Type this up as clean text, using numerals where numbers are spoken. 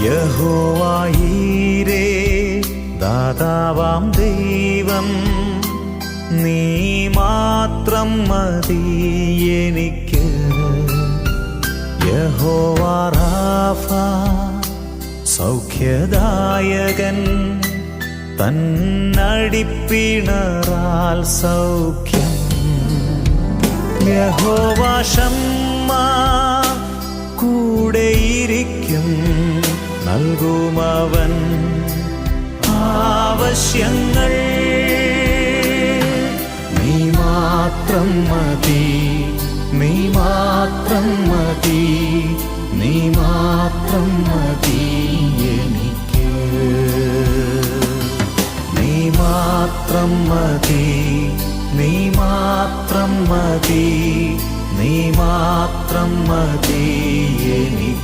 യഹോവയീരേ ദാതാവാം ദൈവം, നീ മാത്രം മതി എനിക്ക്. യഹോവ റാഫ സൗഖ്യദായകൻ, തന്നടിപ്പിണറാൽ സൗഖ്യം. യഹോവ ശമ്മ കൂടെയിരിക്കും, നൽകുമവൻ ആവശ്യങ്ങൾ. നീ മാത്രം മതി, നീ മാത്രം മതി, നീ മാത്രം മതി എനിക്ക്. നീ മാത്രം മതി, നീ മാത്രം മതി, നീ മാത്രം മതി എനിക്ക്.